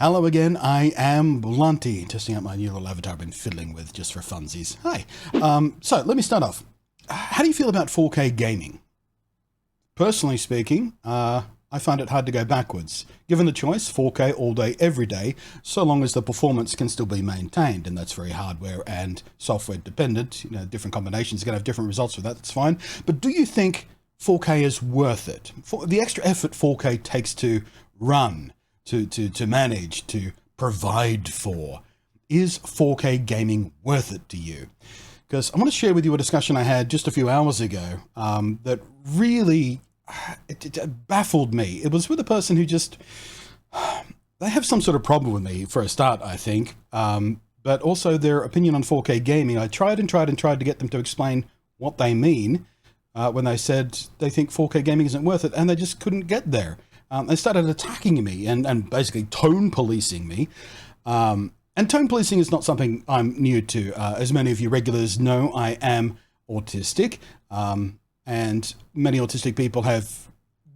Hello again, I am Blunty, testing out my new little avatar I've been fiddling with just for funsies. Hi. So let me start off. How do you feel about 4K gaming? Personally speaking, I find it hard to go backwards. Given the choice, 4K all day, every day, so long as the performance can still be maintained, and that's very hardware and software dependent. You know, different combinations are going to have different results for that, that's fine. But do you think 4K is worth it? For the extra effort 4K takes to run, to manage, to provide for. Is 4K gaming worth it to you? Because I want to share with you a discussion I had just a few hours ago that really it baffled me. It was with a person who just, they have some sort of problem with me for a start, I think, but also their opinion on 4K gaming. I tried to get them to explain what they mean when they said they think 4K gaming isn't worth it, and they just couldn't get there. They started attacking me and basically tone policing me. And tone policing is not something I'm new to. As many of you regulars know, I am autistic, and many autistic people have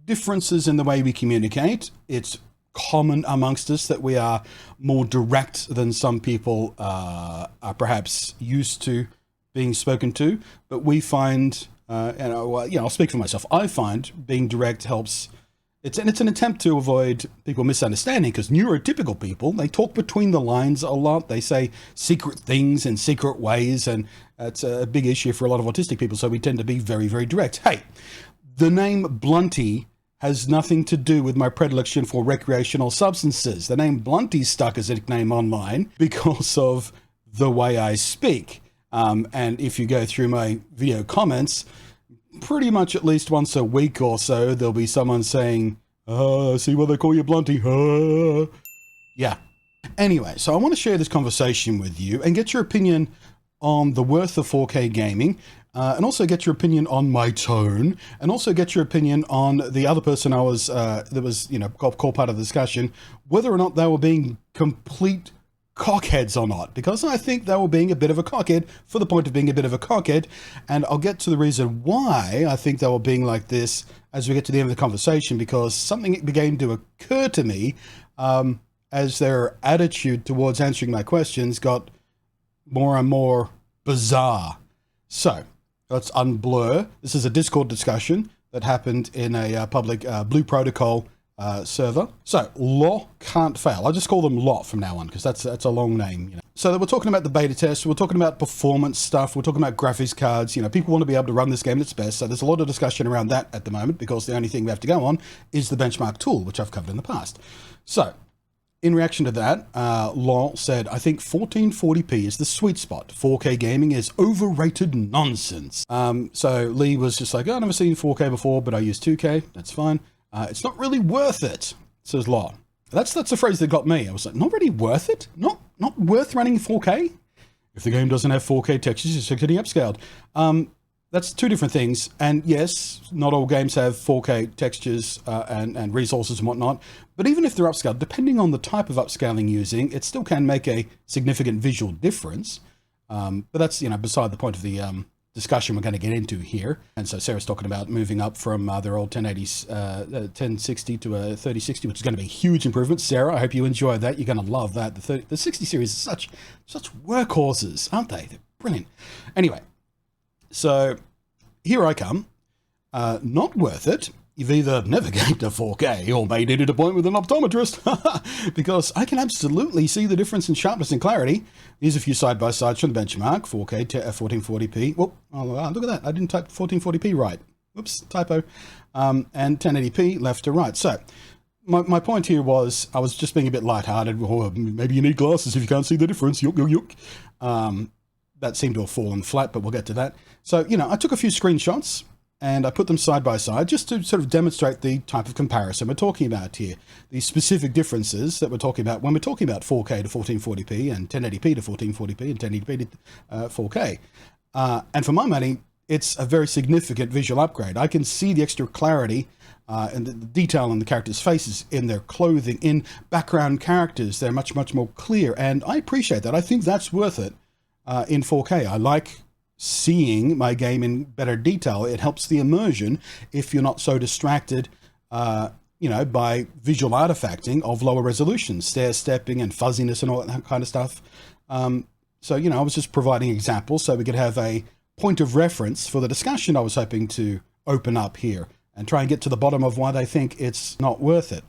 differences in the way we communicate. It's common amongst us that we are more direct than some people are perhaps used to being spoken to. But we find, I'll speak for myself. I find being direct helps. It's an attempt to avoid people misunderstanding, because neurotypical people, they talk between the lines a lot. They say secret things in secret ways, and it's a big issue for a lot of autistic people, so we tend to be very, very direct. Hey, the name Blunty has nothing to do with my predilection for recreational substances. The name Blunty stuck as a nickname online because of the way I speak. And if you go through my video comments, pretty much at least once a week or so, there'll be someone saying, see why they call you Blunty? Yeah. Anyway, so I want to share this conversation with you and get your opinion on the worth of 4K gaming, and also get your opinion on my tone, and also get your opinion on the other person I was, that was, called part of the discussion, whether or not they were being complete cockheads or not, because I think they were being a bit of a cockhead for the point of being a bit of a cockhead, and I'll get to the reason why I think they were being like this as we get to the end of the conversation, because something began to occur to me as their attitude towards answering my questions got more and more bizarre. So let's unblur. This is a Discord discussion that happened in a public Blue Protocol server. So law can't fail. I'll just call them law from now on, because that's a long name. So we're talking about the beta test. We're talking about performance stuff. We're talking about graphics cards. People want to be able to run this game at its best. So there's a lot of discussion around that at the moment, because the only thing we have to go on is the benchmark tool, which I've covered in the past. So in reaction to that, Law said, I think 1440p is the sweet spot. 4K gaming is overrated nonsense. So Lee was just like, I've never seen 4K before, but I use 2K. That's fine. It's not really worth it, says Law. That's a phrase that got me. I was like, not really worth it? Not worth running 4K? If the game doesn't have 4K textures, it's getting upscaled. That's two different things. And yes, not all games have 4K textures and resources and whatnot. But even if they're upscaled, depending on the type of upscaling using, it still can make a significant visual difference. But that's, beside the point of the discussion we're going to get into here. And so Sarah's talking about moving up from their old 1060 to a 3060, which is going to be a huge improvement. Sarah, I hope you enjoy that. You're going to love that. The 60 series is such workhorses, aren't they? They're brilliant. Anyway, so here I come. Not worth it. You've either never gamed a 4K or may need an appointment with an optometrist, because I can absolutely see the difference in sharpness and clarity. Here's a few side-by-sides from the benchmark. 4K to 1440p. Whoop, look at that. I didn't type 1440p right. Whoops, typo. And 1080p left to right. So my point here was, I was just being a bit lighthearted. Or maybe you need glasses if you can't see the difference. Yuk. That seemed to have fallen flat, but we'll get to that. So, I took a few screenshots and I put them side by side just to sort of demonstrate the type of comparison we're talking about here. The specific differences that we're talking about when we're talking about 4K to 1440p and 1080p to 1440p and 1080p to 4K. And for my money, it's a very significant visual upgrade. I can see the extra clarity and the detail in the characters' faces, in their clothing, in background characters. They're much, much more clear. And I appreciate that. I think that's worth it in 4K. I like seeing my game in better detail. It helps the immersion if you're not so distracted by visual artifacting of lower resolutions, stair-stepping and fuzziness and all that kind of stuff. So, I was just providing examples so we could have a point of reference for the discussion I was hoping to open up here and try and get to the bottom of why they think it's not worth it.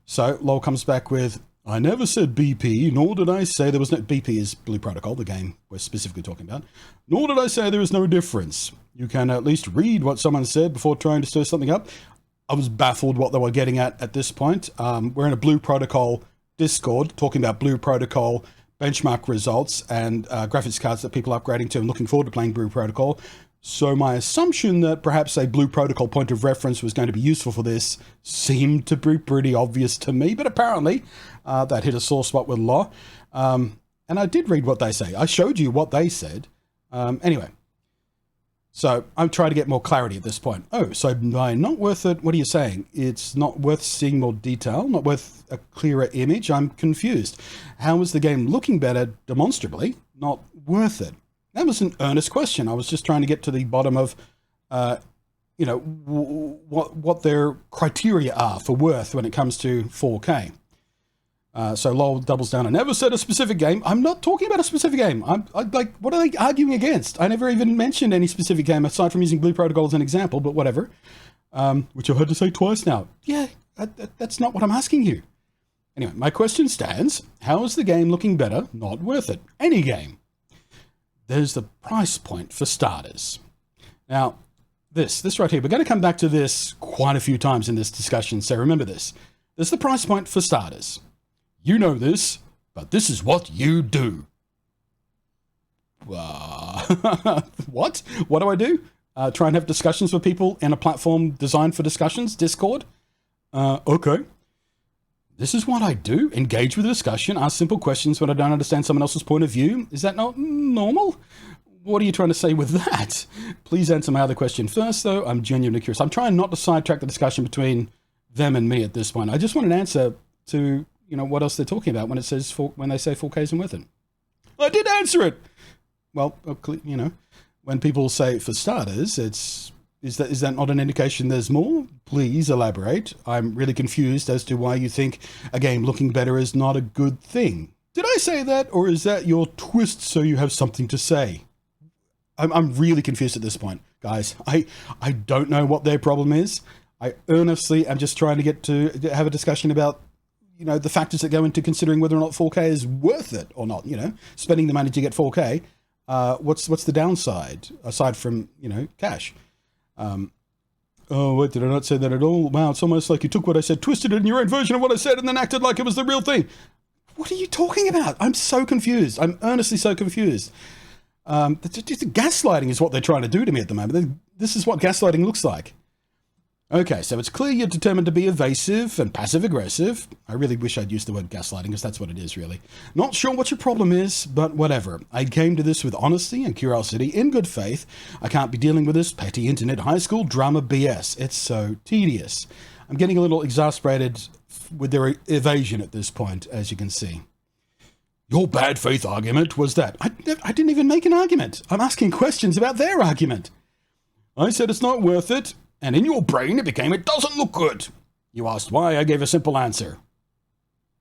So Lowell comes back with, I never said BP, nor did I say there was no... BP is Blue Protocol, the game we're specifically talking about. Nor did I say there is no difference. You can at least read what someone said before trying to stir something up. I was baffled what they were getting at this point. We're in a Blue Protocol Discord talking about Blue Protocol benchmark results and graphics cards that people are upgrading to and looking forward to playing Blue Protocol. So my assumption that perhaps a Blue Protocol point of reference was going to be useful for this seemed to be pretty obvious to me, but apparently that hit a sore spot with Law. And I did read what they say. I showed you what they said. Anyway, so I'm trying to get more clarity at this point. Oh, so by not worth it, what are you saying? It's not worth seeing more detail, not worth a clearer image? I'm confused. How is the game looking better demonstrably? Not worth it. That was an earnest question. I was just trying to get to the bottom of, what their criteria are for worth when it comes to 4K. So Lowell doubles down. I never said a specific game. I'm not talking about a specific game. I'm like, what are they arguing against? I never even mentioned any specific game aside from using Blue Protocol as an example, but whatever. Which I've had to say twice now. Yeah, that's not what I'm asking you. Anyway, my question stands. How is the game looking better? Not worth it. Any game. There's the price point for starters. Now, this right here, we're going to come back to this quite a few times in this discussion, so remember this. There's the price point for starters. You know this, but this is what you do. What? What do I do? Try and have discussions with people in a platform designed for discussions, Discord? Okay. This is what I do. Engage with the discussion, ask simple questions when I don't understand someone else's point of view. Is that not normal? What are you trying to say with that? Please answer my other question first, though. I'm genuinely curious. I'm trying not to sidetrack the discussion between them and me at this point. I just want an answer to, what else they're talking about when it says when they say 4K isn't worth it. I did answer it. Well, when people say for starters, is that not an indication there's more? Please elaborate. I'm really confused as to why you think a game looking better is not a good thing. Did I say that, or is that your twist so you have something to say? I'm really confused at this point, guys. I don't know what their problem is. I earnestly am just trying to get to have a discussion about, the factors that go into considering whether or not 4K is worth it or not. Spending the money to get 4K. What's the downside aside from cash? Oh, wait, did I not say that at all? Wow, it's almost like you took what I said, twisted it in your own version of what I said, and then acted like it was the real thing. What are you talking about? I'm so confused. I'm earnestly so confused. Gaslighting is what they're trying to do to me at the moment. This is what gaslighting looks like. Okay, so it's clear you're determined to be evasive and passive-aggressive. I really wish I'd used the word gaslighting, because that's what it is, really. Not sure what your problem is, but whatever. I came to this with honesty and curiosity, in good faith. I can't be dealing with this petty internet high school drama BS. It's so tedious. I'm getting a little exasperated with their evasion at this point, as you can see. Your bad faith argument was that. I didn't even make an argument. I'm asking questions about their argument. I said it's not worth it. And in your brain, it became, it doesn't look good. You asked why, I gave a simple answer.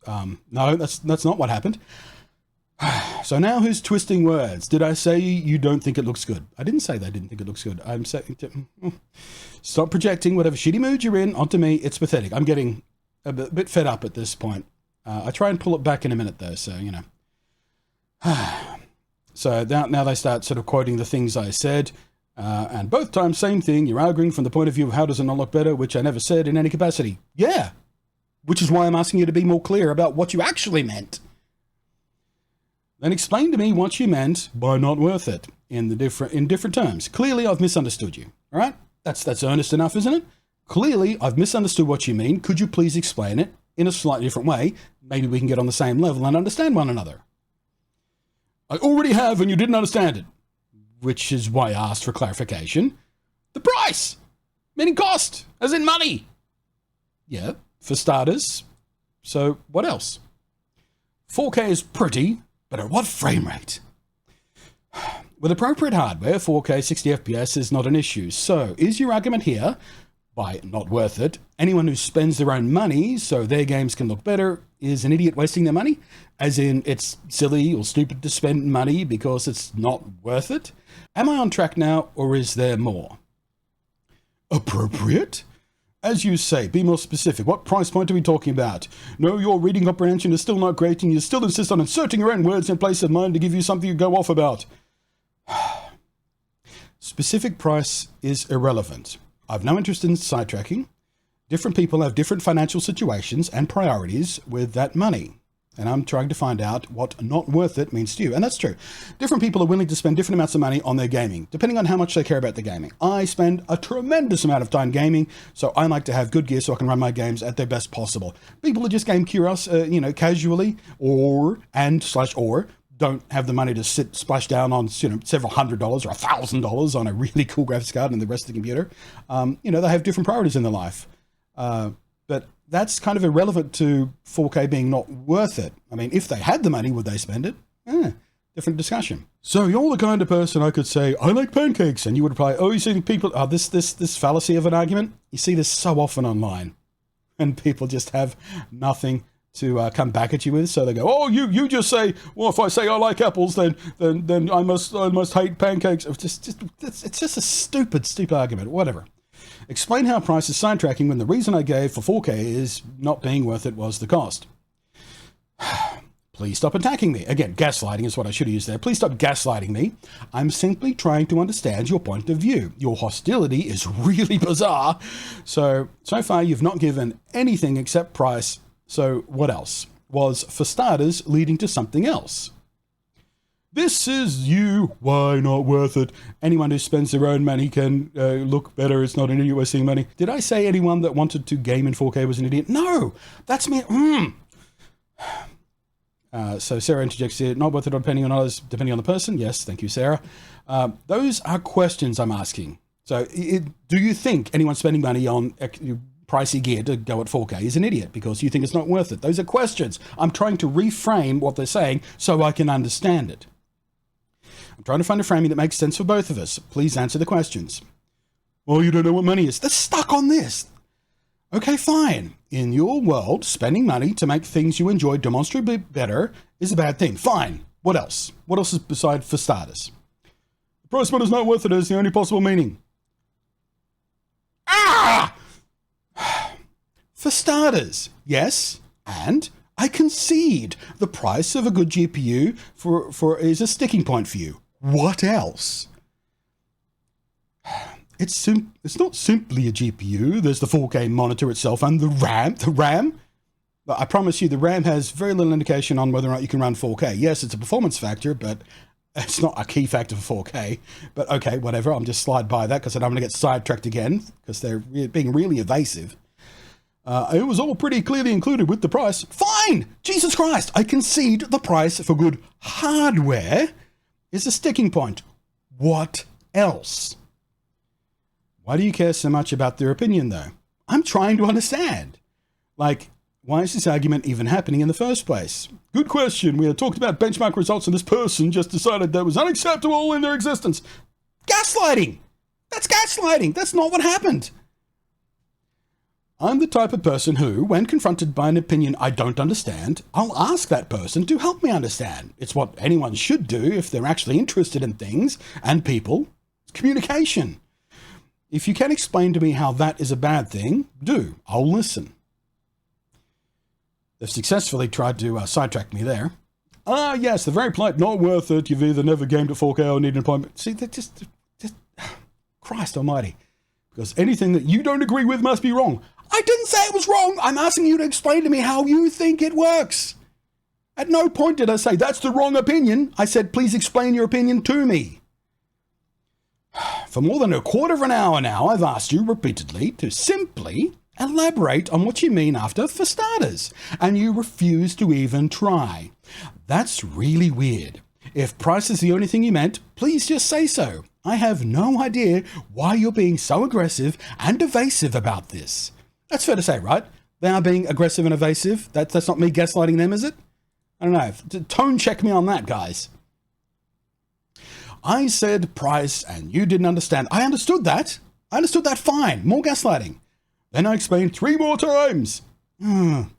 No, that's not what happened. So now who's twisting words? Did I say you don't think it looks good? I didn't say they didn't think it looks good. I'm saying, stop projecting whatever shitty mood you're in onto me. It's pathetic. I'm getting a bit fed up at this point. I try and pull it back in a minute though, so, So now they start sort of quoting the things I said. And both times, same thing. You're arguing from the point of view of how does it not look better, which I never said in any capacity. Yeah, which is why I'm asking you to be more clear about what you actually meant. Then explain to me what you meant by not worth it in different terms. Clearly, I've misunderstood you. All right, that's earnest enough, isn't it? Clearly, I've misunderstood what you mean. Could you please explain it in a slightly different way? Maybe we can get on the same level and understand one another. I already have, and you didn't understand it. Which is why I asked for clarification. The price! Meaning cost, as in money. Yeah, for starters. So what else? 4K is pretty, but at what frame rate? With appropriate hardware, 4K 60 FPS is not an issue. So is your argument here, by not worth it. Anyone who spends their own money so their games can look better is an idiot wasting their money, as in it's silly or stupid to spend money because it's not worth it. Am I on track now, or is there more? Appropriate? As you say, be more specific. What price point are we talking about? No, your reading comprehension is still not great, and you still insist on inserting your own words in place of mine to give you something to go off about. Specific price is irrelevant. I've no interest in sidetracking. Different people have different financial situations and priorities with that money. And I'm trying to find out what not worth it means to you. And that's true. Different people are willing to spend different amounts of money on their gaming, depending on how much they care about the gaming. I spend a tremendous amount of time gaming, so I like to have good gear so I can run my games at their best possible. People who just game curious, casually, or don't have the money to splash down on several $100 or $1,000 on a really cool graphics card and the rest of the computer. They have different priorities in their life. But that's kind of irrelevant to 4K being not worth it. I mean, if they had the money, would they spend it? Different discussion. So you're the kind of person I could say, I like pancakes, and you would reply, oh, you see people, this fallacy of an argument? You see this so often online, and people just have nothing to come back at you with. So they go, oh, you just say, well, if I say I like apples, then I must hate pancakes. It's just a stupid argument. Whatever. Explain how price is sidetracking when the reason I gave for 4K is not being worth it was the cost. Please stop attacking me. Again, gaslighting is what I should have used there. Please stop gaslighting me. I'm simply trying to understand your point of view. Your hostility is really bizarre. So far you've not given anything except price. So what else? Was, for starters, leading to something else. This is you. Why not worth it? Anyone who spends their own money can look better. It's not an idiot wasting money. Did I say anyone that wanted to game in 4K was an idiot? No, that's me. So Sarah interjects here, not worth it depending on others, depending on the person. Yes, thank you, Sarah. Those are questions I'm asking. So do you think anyone spending money on pricey gear to go at 4K is an idiot because you think it's not worth it? Those are questions. I'm trying to reframe what they're saying so I can understand it. I'm trying to find a framing that makes sense for both of us. Please answer the questions. Well, you don't know what money is. They're stuck on this. Okay, fine. In your world, spending money to make things you enjoy demonstrably better is a bad thing. Fine. What else? What else is beside for starters? The price point is not worth it is the only possible meaning. For starters, yes, and I concede the price of a good GPU is a sticking point for you. What else? It's not simply a GPU. There's the 4K monitor itself and the RAM. But I promise you, the RAM has very little indication on whether or not you can run 4K. Yes, it's a performance factor, but it's not a key factor for 4K. But okay, whatever. I'm just slide by that because I don't want to get sidetracked again because they're being really evasive. It was all pretty clearly included with the price. Fine! Jesus Christ! I concede the price for good hardware is a sticking point. What else? Why do you care so much about their opinion, though? I'm trying to understand. Like, why is this argument even happening in the first place? Good question. We had talked about benchmark results and this person just decided that was unacceptable in their existence. Gaslighting! That's gaslighting! That's not what happened! I'm the type of person who, when confronted by an opinion I don't understand, I'll ask that person to help me understand. It's what anyone should do if they're actually interested in things and people. It's communication. If you can explain to me how that is a bad thing, do. I'll listen. They've successfully tried to sidetrack me there. Yes, the very polite, not worth it. You've either never gamed at 4K or need an appointment. See, that just Christ almighty. Because anything that you don't agree with must be wrong. I didn't say it was wrong. I'm asking you to explain to me how you think it works. At no point did I say, that's the wrong opinion. I said, please explain your opinion to me. For more than a quarter of an hour now, I've asked you repeatedly to simply elaborate on what you mean after for starters, and you refuse to even try. That's really weird. If price is the only thing you meant, please just say so. I have no idea why you're being so aggressive and evasive about this. That's fair to say, right? They are being aggressive and evasive. That's not me gaslighting them, is it? I don't know. Tone check me on that, guys. I said price and you didn't understand. I understood that. I understood that fine. More gaslighting. Then I explained 3 more times. Dude,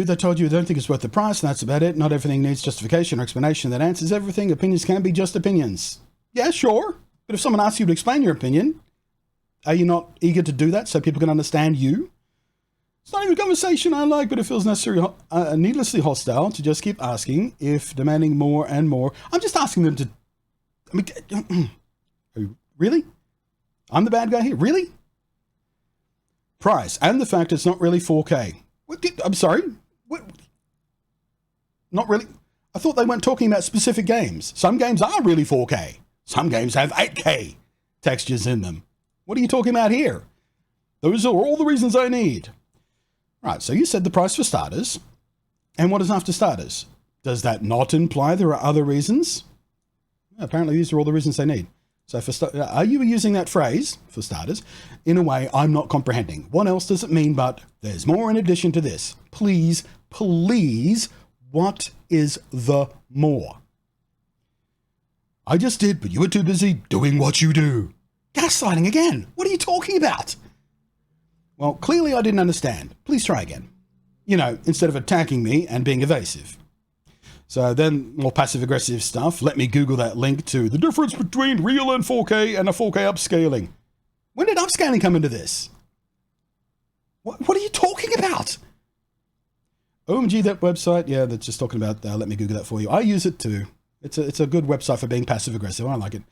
they told you I don't think it's worth the price, and that's about it. Not everything needs justification or explanation that answers everything. Opinions can be just opinions. Yeah, sure. But if someone asks you to explain your opinion, are you not eager to do that so people can understand you? It's not even a conversation I like, but it feels needlessly hostile to just keep asking, if demanding more and more. I'm just asking them to... I mean, really? I'm the bad guy here? Really? Price, and the fact it's not really 4K. I'm sorry? What? Not really? I thought they weren't talking about specific games. Some games are really 4K. Some games have 8K textures in them. What are you talking about here? Those are all the reasons I need. Right, so you said the price for starters. And what is after starters? Does that not imply there are other reasons? Apparently these are all the reasons they need. So are you using that phrase, for starters, in a way I'm not comprehending? What else does it mean but there's more in addition to this? Please, please, what is the more? I just did, but you were too busy doing what you do. Gaslighting again. What are you talking about? Well, clearly I didn't understand. Please try again. You know, instead of attacking me and being evasive. So then more passive-aggressive stuff. Let me Google that link to the difference between real and 4K and a 4K upscaling. When did upscaling come into this? What are you talking about? OMG, that website. Yeah, that's just talking about, let me Google that for you. I use it too. It's a good website for being passive-aggressive. I like it.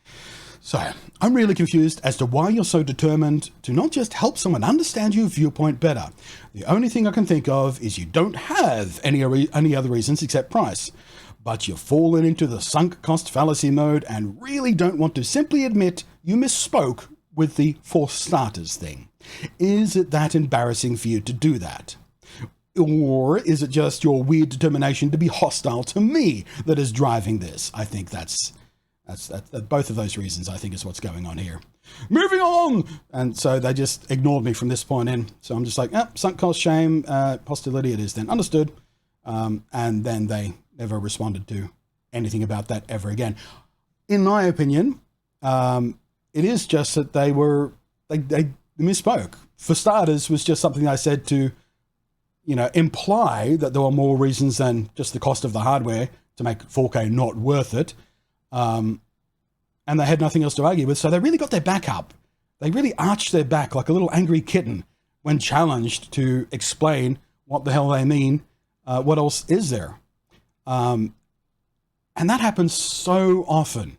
So I'm really confused as to why you're so determined to not just help someone understand your viewpoint better. The only thing I can think of is you don't have any other reasons except price. But you've fallen into the sunk cost fallacy mode and really don't want to simply admit you misspoke with the for starters thing. Is it that embarrassing for you to do that? Or is it just your weird determination to be hostile to me that is driving this? I think that's both of those reasons, I think, is what's going on here. Moving on! And so they just ignored me from this point in. So I'm just like, sunk cost, shame, hostility it is then. Understood. And then they never responded to anything about that ever again. In my opinion, it is just that they misspoke. For starters was just something I said to, imply that there were more reasons than just the cost of the hardware to make 4K not worth it. And they had nothing else to argue with, so they really got their back up. They really arched their back like a little angry kitten when challenged to explain what the hell they mean. What else is there? And that happens so often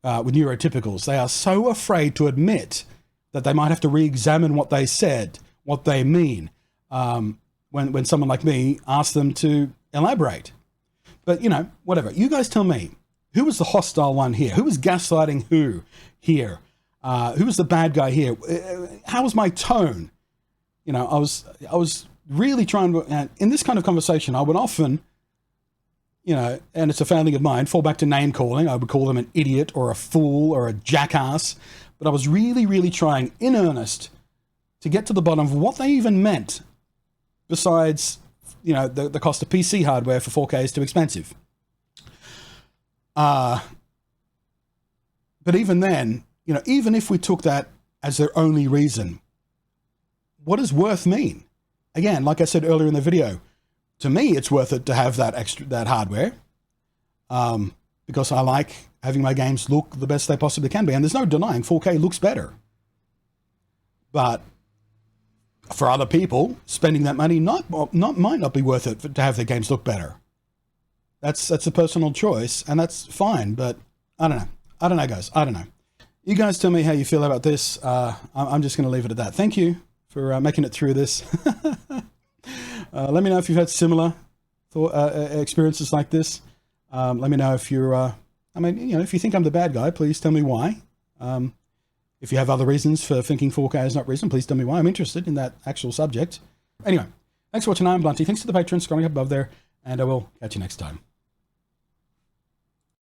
with neurotypicals. They are so afraid to admit that they might have to re-examine what they said, what they mean, when someone like me asks them to elaborate. But, whatever. You guys tell me. Who was the hostile one here? Who was gaslighting who here? Who was the bad guy here? How was my tone? I was really trying to, in this kind of conversation, I would often, and it's a failing of mine, fall back to name calling. I would call them an idiot or a fool or a jackass. But I was really, really trying in earnest to get to the bottom of what they even meant besides, the cost of PC hardware for 4K is too expensive. But even then, even if we took that as their only reason, what does worth mean? Again, like I said earlier in the video, to me, it's worth it to have that hardware, because I like having my games look the best they possibly can be. And there's no denying 4K looks better. But for other people, spending that money might not be worth it to have their games look better. That's a personal choice, and that's fine, but I don't know, guys. I don't know. You guys tell me how you feel about this. I'm just going to leave it at that. Thank you for making it through this. Let me know if you've had similar experiences like this. Let me know if you're, if you think I'm the bad guy, please tell me why. If you have other reasons for thinking 4K is not reason, please tell me why. I'm interested in that actual subject. Anyway, thanks for watching. I'm Blunty. Thanks to the patrons scrolling up above there. And I will catch you next time.